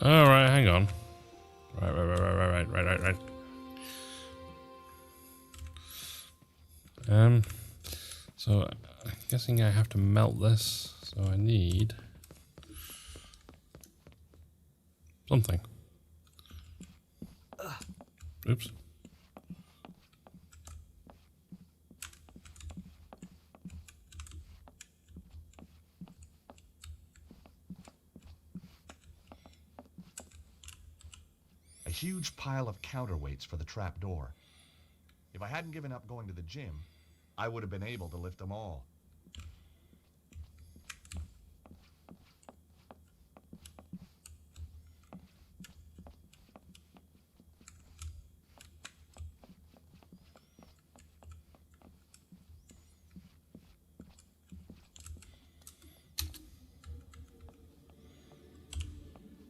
Alright, hang on. Right. So I'm guessing I have to melt this, so I need something. Oops. A huge pile of counterweights for the trap door. If I hadn't given up going to the gym, I would have been able to lift them all.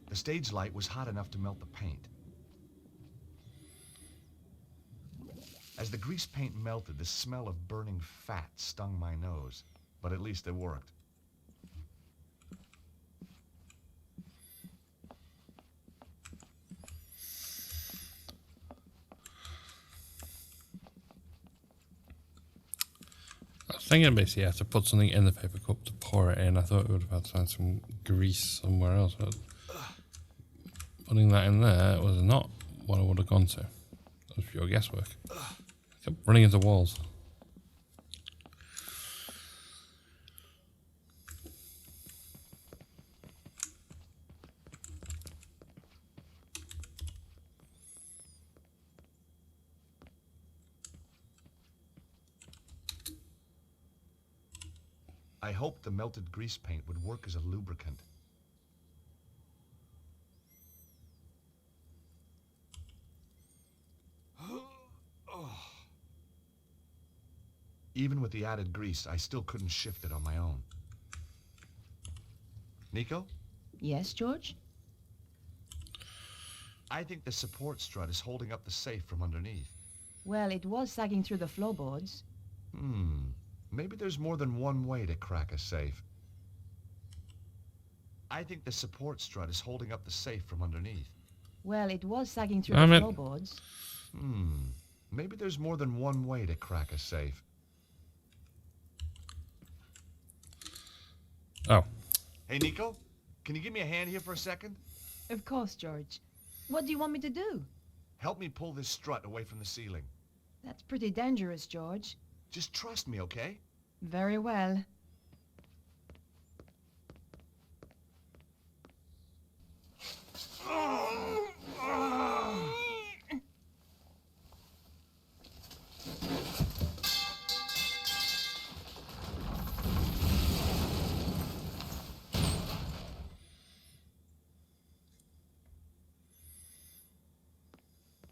The stage light was hot enough to melt the paint. As the grease paint melted, the smell of burning fat stung my nose, but at least it worked. I was thinking basically I have to put something in the paper cup to pour it in. I thought it would have had to find some grease somewhere else, but putting that in there was not what I would have gone to. That was pure guesswork. I kept running into walls. I hoped the melted grease paint would work as a lubricant. Even with the added grease, I still couldn't shift it on my own. Nico? Yes, George? I think the support strut is holding up the safe from underneath. Well, it was sagging through the floorboards. Maybe there's more than one way to crack a safe. I think the support strut is holding up the safe from underneath. Well, it was sagging through the floorboards. Maybe there's more than one way to crack a safe. Oh. Hey, Nico, can you give me a hand here for a second? Of course, George. What do you want me to do? Help me pull this strut away from the ceiling. That's pretty dangerous, George. Just trust me, okay? Very well.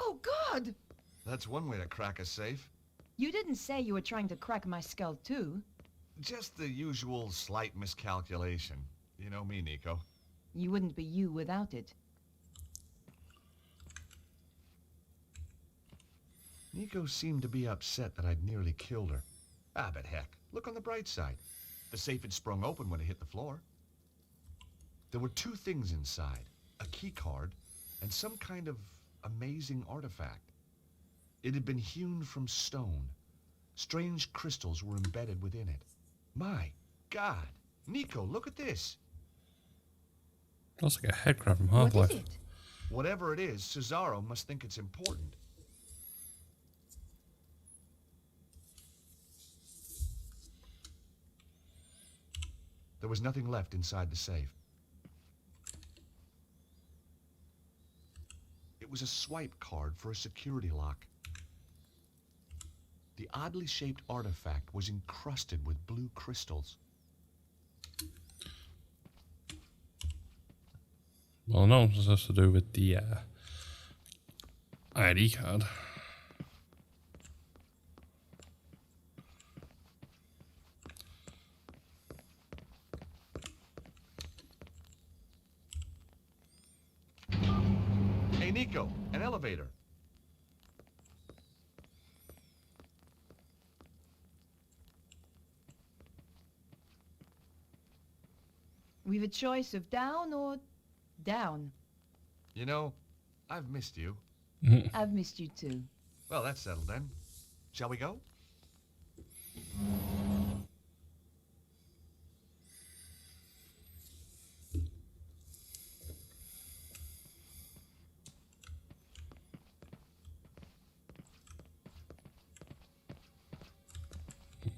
Oh, God! That's one way to crack a safe. You didn't say you were trying to crack my skull, too. Just the usual slight miscalculation. You know me, Nico. You wouldn't be you without it. Nico seemed to be upset that I'd nearly killed her. Ah, but heck, look on the bright side. The safe had sprung open when it hit the floor. There were two things inside, a key card and some kind of amazing artifact. It had been hewn from stone. Strange crystals were embedded within it. My God! Nico, look at this! Looks like a headcrab from What Half-Life. is it? Whatever it is, Cesaro must think it's important. There was nothing left inside the safe. It was a swipe card for a security lock. The oddly shaped artifact was encrusted with blue crystals. Well, no, this has to do with the ID card. Hey, Nico, an elevator. We've a choice of down or down. You know, I've missed you. I've missed you too. Well, that's settled then. Shall we go?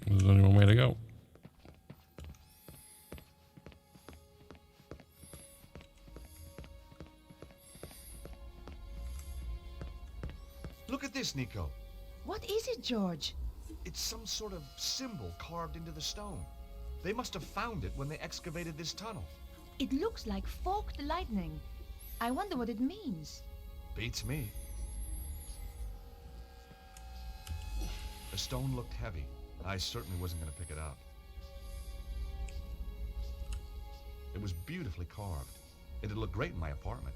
There's only one way to go. Look at this, Nico. What is it, George? It's some sort of symbol carved into the stone. They must have found it when they excavated this tunnel. It looks like forked lightning. I wonder what it means. Beats me. The stone looked heavy. I certainly wasn't going to pick it up. It was beautifully carved. It'd look great in my apartment.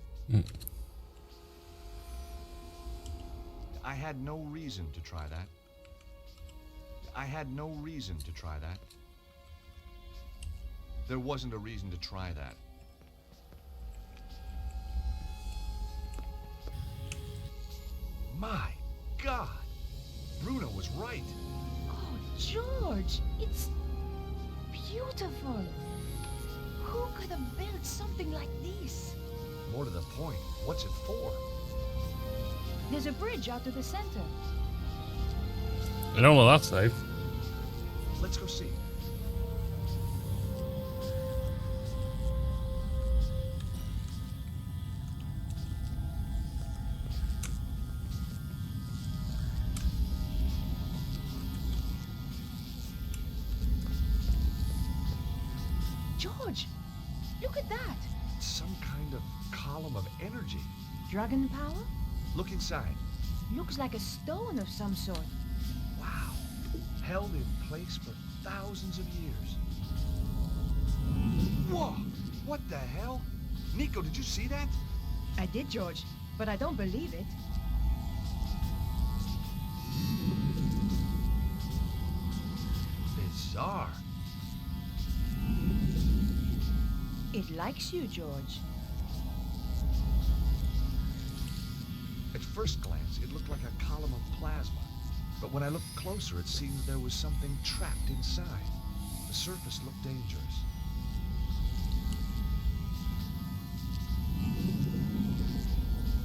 I had no reason to try that. I had no reason to try that. There wasn't a reason to try that. My God! Bruno was right. Oh, George, it's beautiful. Who could have built something like this? More to the point, what's it for? There's a bridge out to the center. I don't know that's safe. Let's go see. George, look at that. Some kind of column of energy. Dragon power? Look inside. Looks like a stone of some sort. Wow. Held in place for thousands of years. Whoa! What the hell? Nico, did you see that? I did, George, but I don't believe it. Bizarre. It likes you, George. At first glance, it looked like a column of plasma. But when I looked closer, it seemed there was something trapped inside. The surface looked dangerous.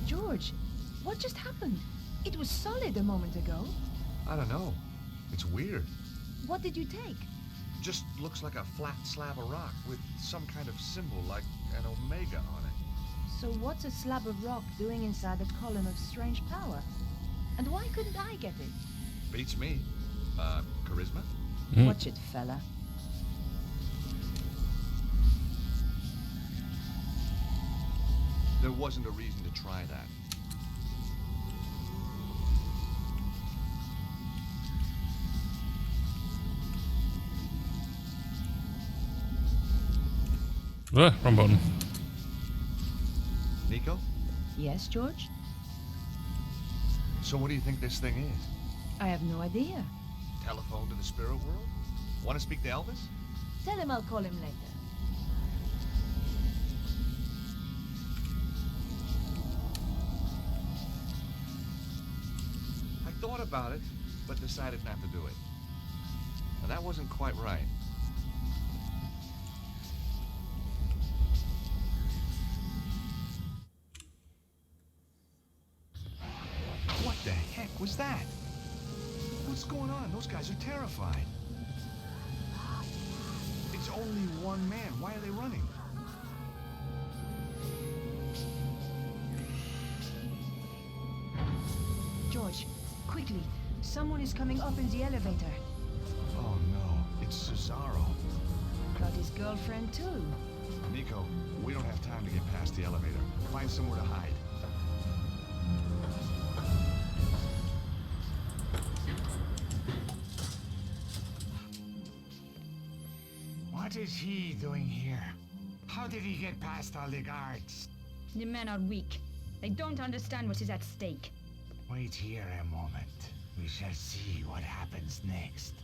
George, what just happened? It was solid a moment ago. I don't know. It's weird. What did you take? Just looks like a flat slab of rock with some kind of symbol like an omega on it. So what's a slab of rock doing inside a column of strange power? And why couldn't I get it? Beats me. Charisma? Watch it, fella. There wasn't a reason to try that. Wrong button. Nico? Yes, George? So what do you think this thing is? I have no idea. Telephone to the spirit world? Want to speak to Elvis? Tell him I'll call him later. I thought about it, but decided not to do it. Now, that wasn't quite right. What the heck was that? What's going on? Those guys are terrified. It's only one man. Why are they running? George, quickly. Someone is coming up in the elevator. Oh no, it's Cesaro. Got his girlfriend too. Nico, we don't have time to get past the elevator. Find somewhere to hide. What is he doing here? How did he get past all the guards? The men are weak. They don't understand what is at stake. Wait here a moment. We shall see what happens next.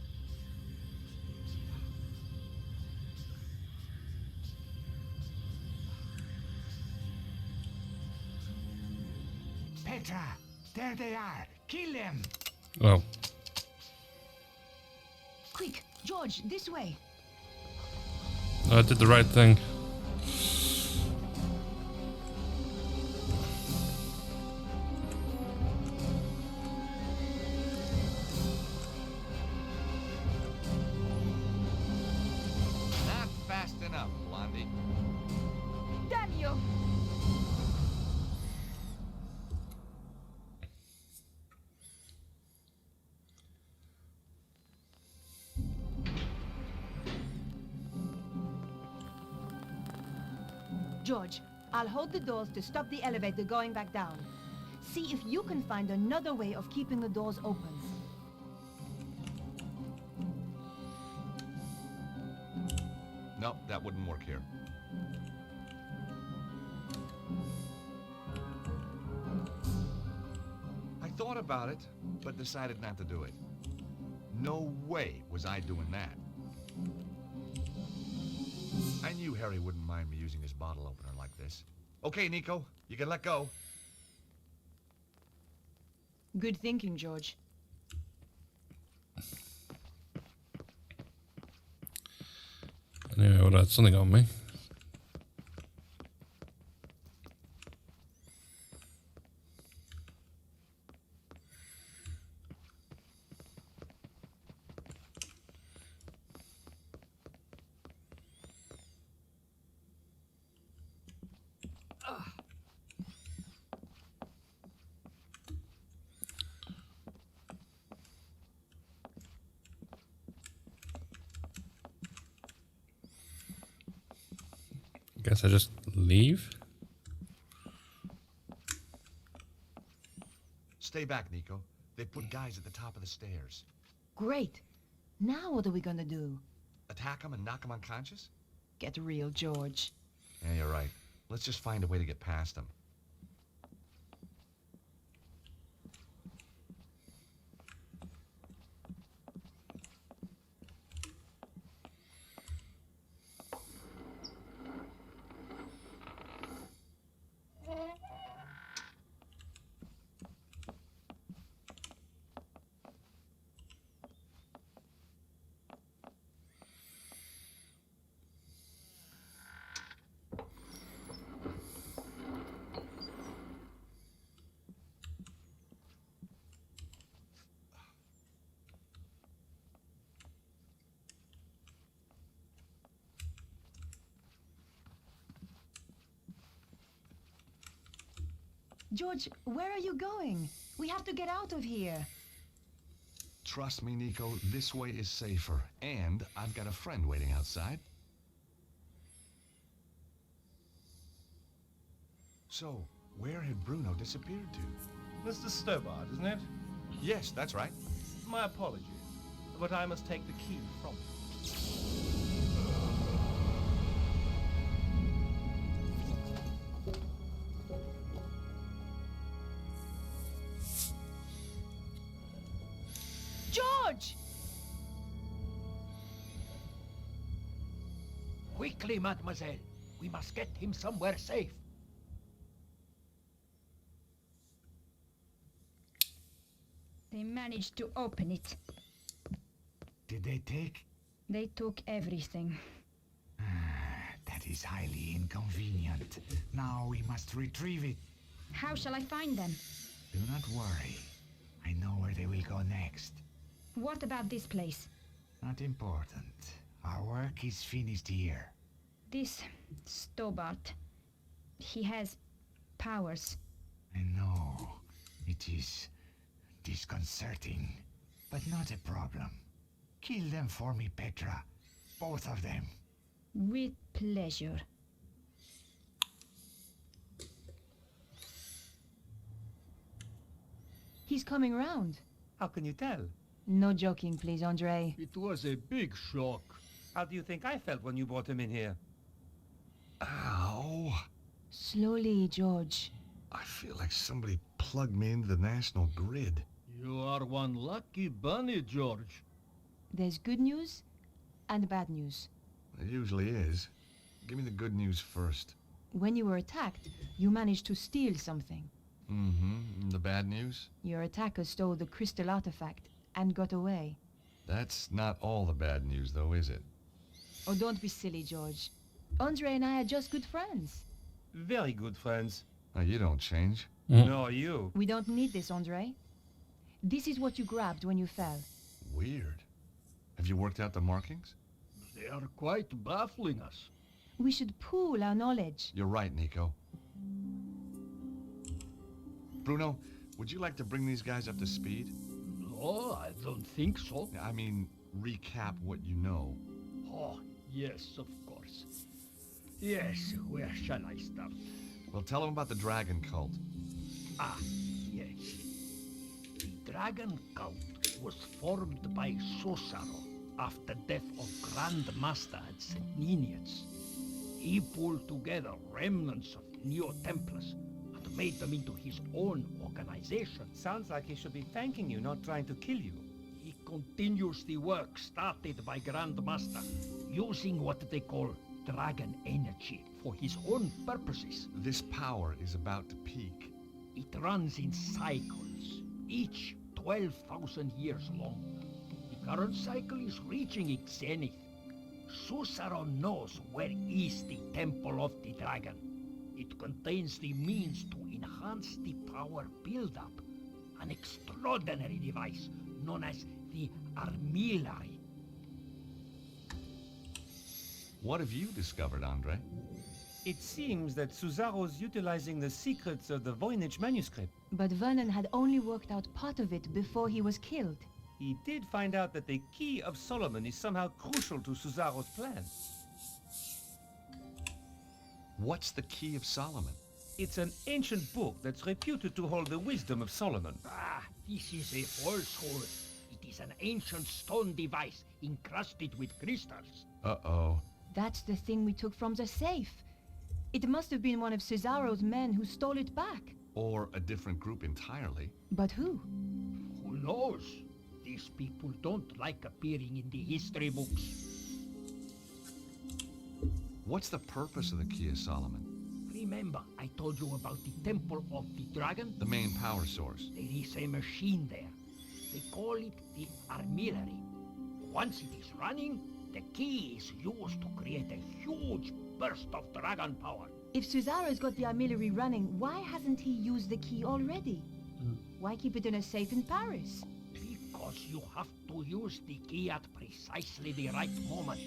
Petra! There they are! Kill them! Well, Quick, George, this way. I did the right thing. Not fast enough, Blondie. Damn you! George, I'll hold the doors to stop the elevator going back down. See if you can find another way of keeping the doors open. Nope, that wouldn't work here. I thought about it, but decided not to do it. No way was I doing that. I knew Harry wouldn't mind me using his bottle opener like this. Okay, Nico, you can let go. Good thinking, George. Anyway, well, that's something on me. Guess I just leave? Stay back, Nico. They put guys at the top of the stairs. Great. Now what are we gonna do? Attack them and knock them unconscious? Get real, George. Yeah, you're right. Let's just find a way to get past them. George, where are you going? We have to get out of here. Trust me, Nico, this way is safer. And I've got a friend waiting outside. So, where had Bruno disappeared to? Mr. Stobbart, isn't it? Yes, that's right. My apologies, but I must take the key from you. George! Quickly, mademoiselle. We must get him somewhere safe. They managed to open it. Did they take? They took everything. That is highly inconvenient. Now we must retrieve it. How shall I find them? Do not worry. I know where they will go next. What about this place? Not important. Our work is finished here. This Stobbart. He has powers. I know. It is disconcerting, but not a problem. Kill them for me, Petra. Both of them. With pleasure. He's coming round. How can you tell? No joking, please, Andre. It was a big shock. How do you think I felt when you brought him in here? Ow! Slowly, George. I feel like somebody plugged me into the national grid. You are one lucky bunny, George. There's good news and bad news. It usually is. Give me the good news first. When you were attacked, you managed to steal something. Mm-hmm. The bad news? Your attacker stole the crystal artifact and got away. That's not all the bad news, though, is it? Oh, don't be silly, George. Andre and I are just good friends. Very good friends. Oh, you don't change. Nor you. We don't need this, Andre. This is what you grabbed when you fell. Weird. Have you worked out the markings? They are quite baffling us. We should pool our knowledge. You're right, Nico. Bruno, would you like to bring these guys up to speed? No, I don't think so. I mean, recap what you know. Oh, yes, of course. Yes, where shall I start? Well, tell them about the dragon cult. Ah, yes. The dragon cult was formed by Susaro after death of Grand Master at St. Ninians. He pulled together remnants of Neo-Templars and made them into his own organization. Sounds like he should be thanking you, not trying to kill you. He continues the work started by Grand Master, using what they call dragon energy for his own purposes. This power is about to peak. It runs in cycles, each 12,000 years long. The current cycle is reaching its zenith. Susaro knows where is the Temple of the Dragon. It contains the means to enhance the power build-up, an extraordinary device known as the Armillary. What have you discovered, Andre? It seems that Suzaro's utilizing the secrets of the Voynich manuscript. But Vernon had only worked out part of it before he was killed. He did find out that the Key of Solomon is somehow crucial to Suzaro's plan. What's the Key of Solomon? It's an ancient book that's reputed to hold the wisdom of Solomon. Ah, this is a falsehood. It is an ancient stone device encrusted with crystals. Uh-oh. That's the thing we took from the safe. It must have been one of Cesaro's men who stole it back. Or a different group entirely. But who? Who knows? These people don't like appearing in the history books. What's the purpose of the Key of Solomon? Remember, I told you about the Temple of the Dragon? The main power source. There is a machine there. They call it the Armillary. Once it is running, the key is used to create a huge burst of dragon power. If Suzaro's got the armillary running, why hasn't he used the key already? Why keep it in a safe in Paris? Because you have to use the key at precisely the right moment.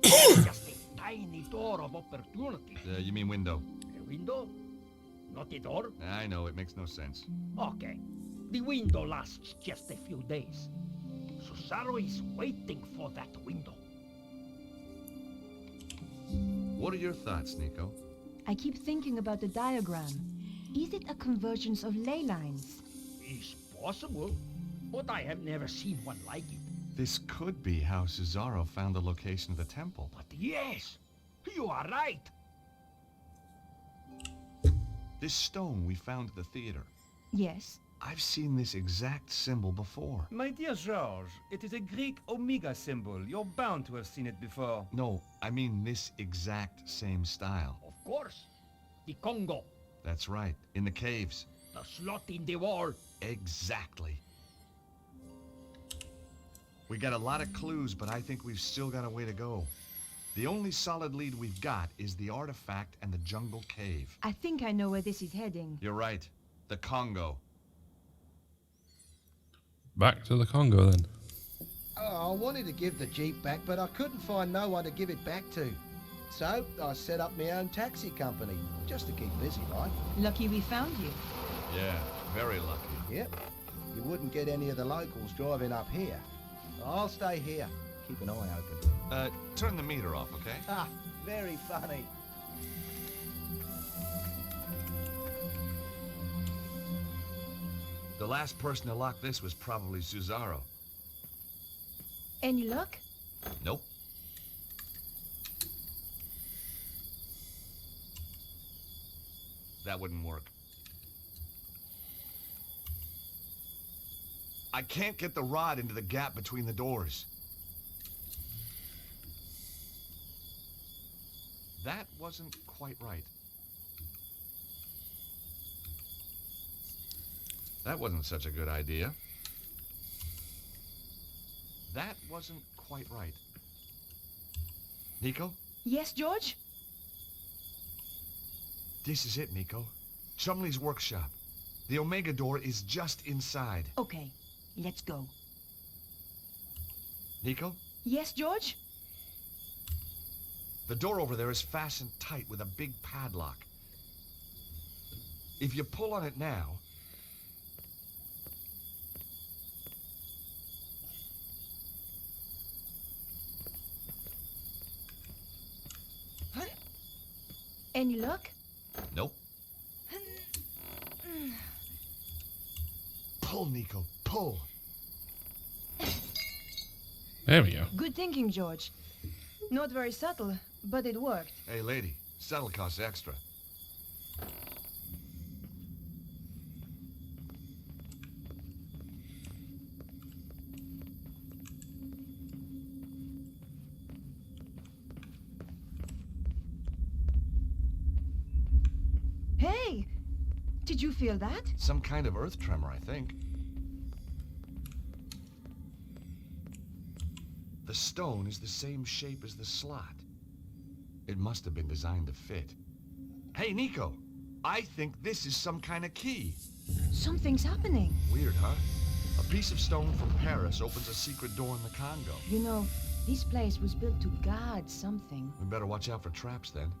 Just a tiny door of opportunity. You mean window? A window? Not a door? I know, it makes no sense. Okay. The window lasts just a few days. Susaro is waiting for that window. What are your thoughts, Nico? I keep thinking about the diagram. Is it a convergence of ley lines? It's possible, but I have never seen one like it. This could be how Susaro found the location of the temple. But yes, you are right. This stone we found at the theater. Yes. I've seen this exact symbol before. My dear George, it is a Greek omega symbol. You're bound to have seen it before. No, I mean this exact same style. Of course. The Congo. That's right, in the caves. The slot in the wall. Exactly. We got a lot of clues, but I think we've still got a way to go. The only solid lead we've got is the artifact and the jungle cave. I think I know where this is heading. You're right. The Congo. Back to the Congo then. Oh, I wanted to give the Jeep back, but I couldn't find no one to give it back to. So I set up my own taxi company, just to keep busy, like. Lucky we found you. Yeah, very lucky. Yep. You wouldn't get any of the locals driving up here. I'll stay here. Keep an eye open. Turn the meter off, okay? Ah, very funny. The last person to lock this was probably Susaro. Any luck? Nope. That wouldn't work. I can't get the rod into the gap between the doors. That wasn't quite right. That wasn't such a good idea. That wasn't quite right. Nico? Yes, George? This is it, Nico. Chumley's workshop. The Omega door is just inside. Okay, let's go. Nico? Yes, George? The door over there is fastened tight with a big padlock. If you pull on it now... Any luck? Nope. Pull, Nico, pull. There we go. Good thinking, George. Not very subtle, but it worked. Hey, lady, saddle costs extra. Hey! Did you feel that? Some kind of earth tremor, I think. The stone is the same shape as the slot. It must have been designed to fit. Hey, Nico! I think this is some kind of key. Something's happening. Weird, huh? A piece of stone from Paris opens a secret door in the Congo. You know, this place was built to guard something. We better watch out for traps, then.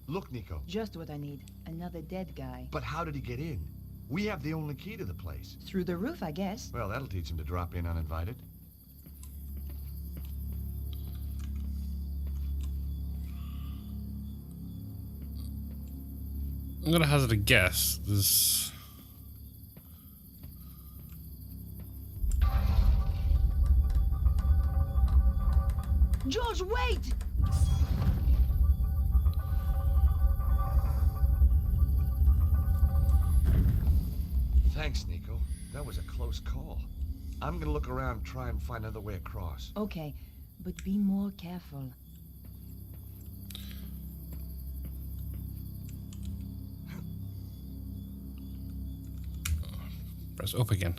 Look, Nico. Just what I need. Another dead guy. But how did he get in? We have the only key to the place. Through the roof, I guess. Well, that'll teach him to drop in uninvited. I'm gonna hazard a guess. There's... George, wait! Thanks, Nico. That was a close call. I'm gonna look around and try and find another way across. Okay, but be more careful. Press up again.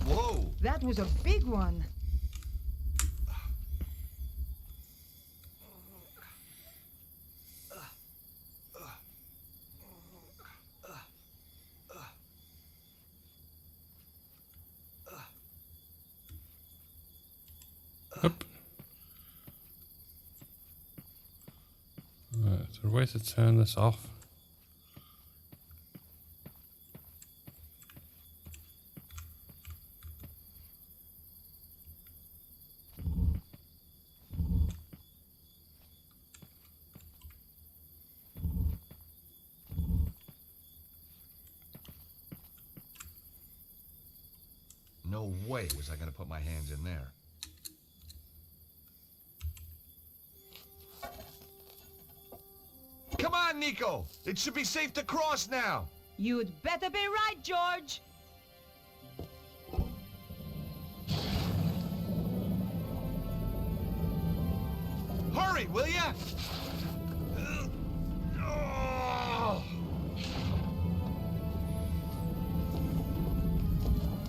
Whoa! That was a big one. Up. Right, is there a way to turn this off? No way was I gonna put my hands in there. Come on, Nico! It should be safe to cross now! You'd better be right, George. Hurry, will ya? Oh.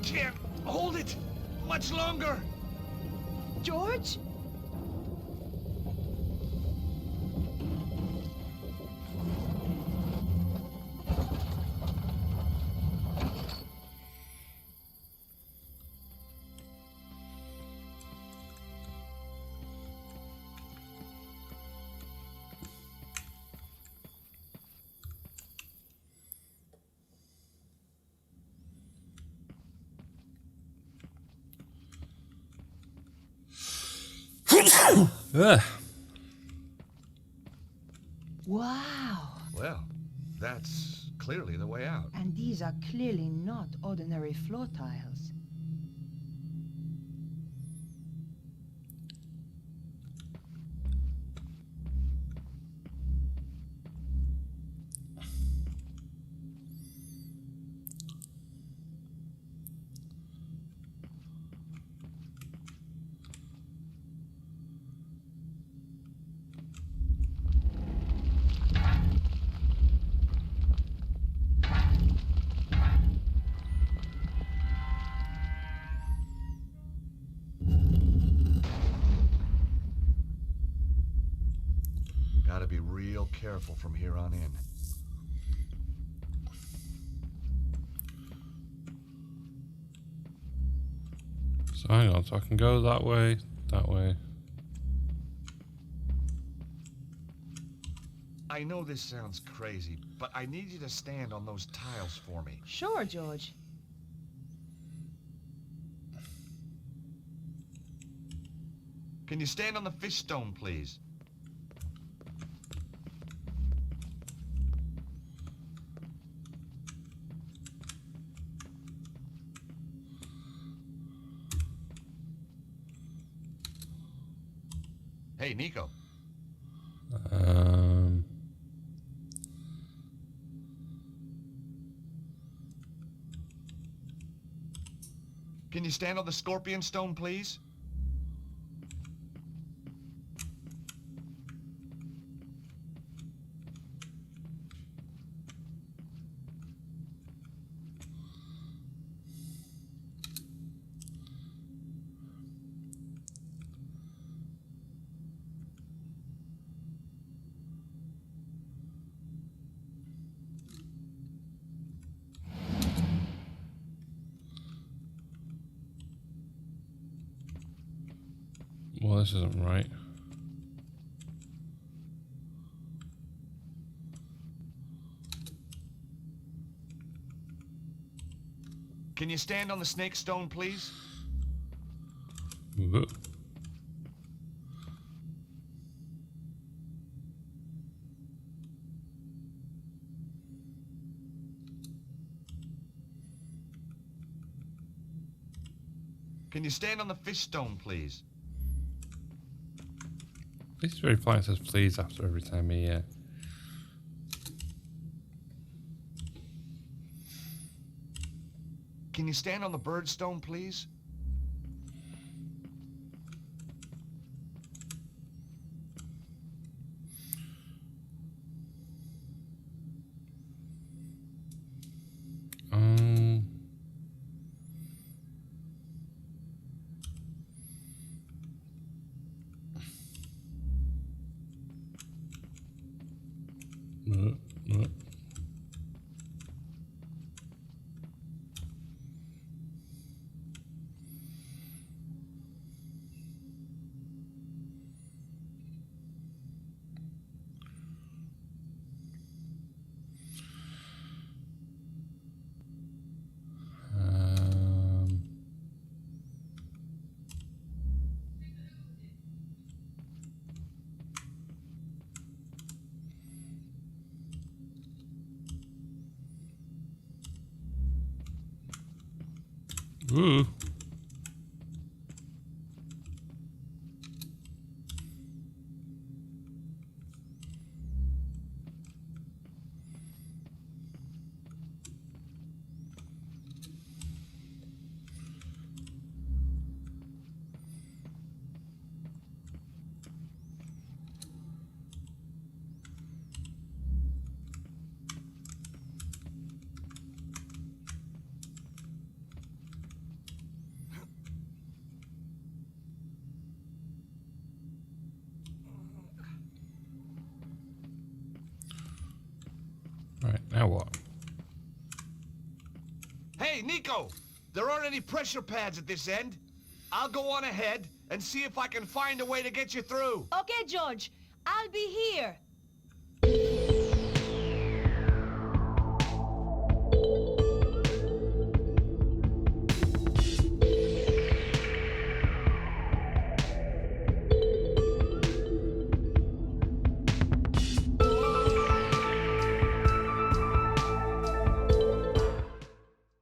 Can't hold it much longer. George? Ugh. Wow. Well, that's clearly the way out. And these are clearly not ordinary floor tiles. careful from here on in. So hang on, so I can go that way, that way. I know this sounds crazy, but I need you to stand on those tiles for me. Sure, George. Can you stand on the fish stone, please? Hey, Nico. Can you stand on the scorpion stone, please? Well, this isn't right. Can you stand on the snake stone, please? Ooh. Can you stand on the fish stone, please? This is very funny. It says please after every time he. Can you stand on the bird stone, please? No, no. Ooh. Right, now what? Hey, Nico! There aren't any pressure pads at this end. I'll go on ahead and see if I can find a way to get you through. Okay, George. I'll be here.